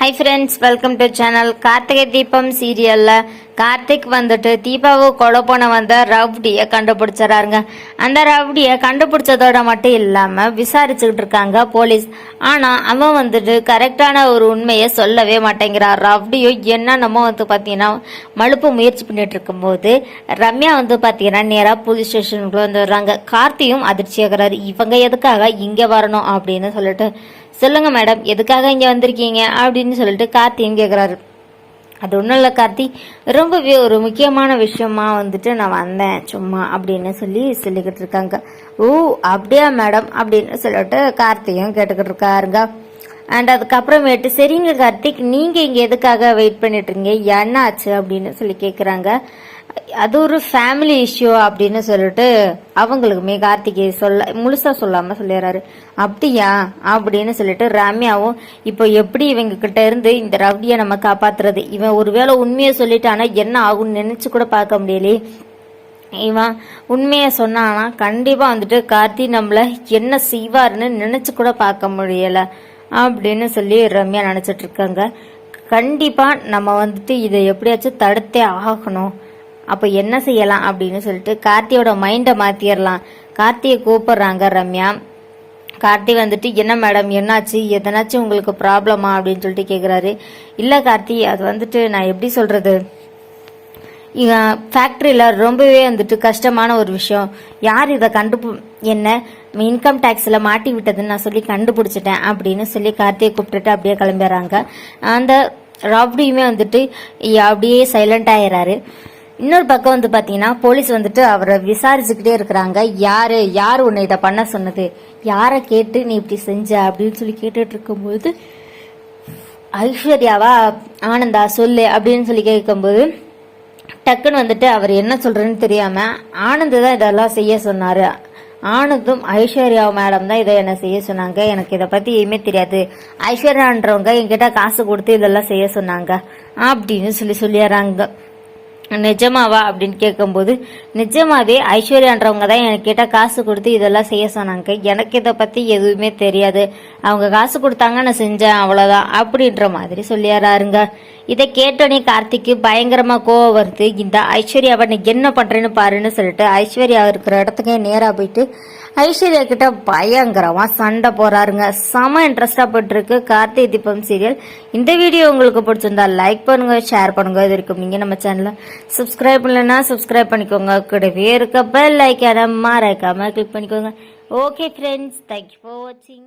Hi friends, welcome to channel. Karthigai Deepam சீரியல்ல கார்த்திக் வந்துட்டு தீபாவை கொலை பண்ண வந்த ரவுடியை கண்டுபிடிச்சிடறாருங்க. அந்த ரவுடியை கண்டுபிடிச்சதோட மட்டும் இல்லாம விசாரிச்சுக்கிட்டு இருக்காங்க போலீஸ். ஆனா அவன் வந்துட்டு கரெக்டான ஒரு உண்மையை சொல்லவே மாட்டேங்கிறான். ரவுடியும் என்னென்னமோ பாத்தீங்கன்னா மழுப்பு முயற்சி பண்ணிட்டு இருக்கும் போது ரம்யா பாத்தீங்கன்னா நேரா போலீஸ் ஸ்டேஷனுக்குள்ள வந்துடுறாங்க. கார்த்தியும் அதிர்ச்சியாகிறாரு. இவங்க எதுக்காக இங்க வரணும் அப்படின்னு சொல்லிட்டு, சொல்லுங்க மேடம், எதுக்காக இங்க வந்திருக்கீங்க அப்படின்னு சொல்லிட்டு கார்த்தியும் கேக்குறாரு. அது ஒன்றும் இல்லை கார்த்தி, ரொம்பவே ஒரு முக்கியமான விஷயமா நான் வந்தேன் சும்மா அப்படின்னு சொல்லிக்கிட்டு இருக்காங்க. ஓ அப்படியா மேடம் அப்படின்னு சொல்லிட்டு கார்த்தியும் கேட்டுக்கிட்டு இருக்காருங்க. அண்ட் அதுக்கப்புறமேட்டு, சரிங்க கார்த்திக், நீங்க இங்க எதுக்காக வெயிட் பண்ணிட்டு இருக்கீங்க, என்ன ஆச்சு அப்படின்னு கேக்குறாங்க. அது ஒரு ஃபேமிலி இஷ்யூ அப்படின்னு சொல்லிட்டு அவங்களுக்குமே கார்த்திகை முழுசா சொல்லாம சொல்லிடுறாரு. அப்படியா அப்படின்னு சொல்லிட்டு ரம்யாவும், இப்போ எப்படி இவங்க கிட்ட இருந்து இந்த ரவுடியை நம்ம காப்பாத்துறது, இவன் ஒருவேளை உண்மையை சொல்லிட்டானா என்ன ஆகும்னு நினைச்சு கூட பார்க்க முடியலையே, இவன் உண்மையை சொன்னானா கண்டிப்பா கார்த்தி நம்மள என்ன செய்வாருன்னு நினைச்சு கூட பார்க்க முடியல அப்படின்னு ரம்யா நினைச்சிட்டு இருக்காங்க. கண்டிப்பா நம்ம இதை எப்படியாச்சும் தடுத்தே ஆகணும். அப்ப என்ன செய்யலாம் அப்படின்னு சொல்லிட்டு கார்த்தியோட மைண்டை மாத்திரலாம். கார்த்தியை கூப்பிடுறாங்க ரம்யா. கார்த்தி என்ன மேடம் என்னாச்சு, எதனாச்சும் உங்களுக்கு ப்ராப்ளமா அப்படின்னு சொல்லிட்டு கேக்குறாரு. இல்ல கார்த்தி, அது நான் எப்படி சொல்றது, ஃபேக்டரியில ரொம்பவே கஷ்டமான ஒரு விஷயம். யார் இதை என்ன இன்கம் டேக்ஸ்ல மாட்டி விட்டதுன்னு நான் கண்டுபிடிச்சிட்டேன் அப்படின்னு கார்த்தியை கூப்பிட்டுட்டு அப்படியே கிளம்பிடுறாங்க. அந்த ராப்டியுமே அப்படியே சைலண்ட் ஆயிடுறாரு. இன்னொரு பக்கம் பாத்தீங்கன்னா போலீஸ் அவரை விசாரிச்சுக்கிட்டே இருக்கிறாங்க. யாரு உன்னை இதை பண்ண சொன்னது, யாரை கேட்டு நீ இப்படி செஞ்ச அப்படின்னு கேட்டுட்டு இருக்கும்போது, ஐஸ்வர்யாவா ஆனந்தா சொல்லு அப்படின்னு கேட்கும்போது டக்குன்னு அவர் என்ன சொல்றேன்னு தெரியாம ஆனந்த் தான் இதெல்லாம் செய்ய சொன்னாரு. ஆனந்தும் ஐஸ்வர்யா மேடம் தான் இதை என்ன செய்ய சொன்னாங்க, எனக்கு இதை பத்தி எதுவுமே தெரியாது, ஐஸ்வர்யான்றவங்க என்கிட்ட காசு கொடுத்து இதெல்லாம் செய்ய சொன்னாங்க அப்படின்னு சொல்லிடுறாங்க. நிஜமாவா அப்படின்னு கேட்கும்போது, நிஜமாவே ஐஸ்வர்யான்றவங்க தான் எனக்கு கிட்ட காசு கொடுத்து இதெல்லாம் செய்ய சொன்னாங்க, எனக்கு இதை பத்தி எதுவுமே தெரியாது, அவங்க காசு கொடுத்தாங்க நான் செஞ்சேன் அவ்வளவுதான் அப்படின்ற மாதிரி சொல்லிடுறாருங்க. இதை கேட்டோடனே கார்த்திக்கு பயங்கரமா கோவம் வருது. இந்த ஐஸ்வர்யாவை நீ என்ன பண்றேன்னு பாருன்னு சொல்லிட்டு ஐஸ்வர்யா இருக்கிற இடத்துக்கே நேரா போயிட்டு ஐஸ்வர்யா கிட்ட பயங்கரமா சண்டை போறாருங்க. செம இன்ட்ரெஸ்டா போயிட்டு இருக்கு கார்த்திகை தீபம் சீரியல். இந்த வீடியோ உங்களுக்கு பிடிச்சிருந்தா லைக் பண்ணுங்க, ஷேர் பண்ணுங்க. இது இருக்கும் நீங்க நம்ம சேனலை சப்ஸ்கிரைப் பண்ணலன்னா சப்ஸ்கிரைப் பண்ணிக்கோங்க. கூடவே இருக்க பெல் ஐக்கான மறக்காம கிளிக் பண்ணிக்கோங்க. ஓகே ஃப்ரெண்ட்ஸ், தேங்க்யூ ஃபார் வாட்சிங்.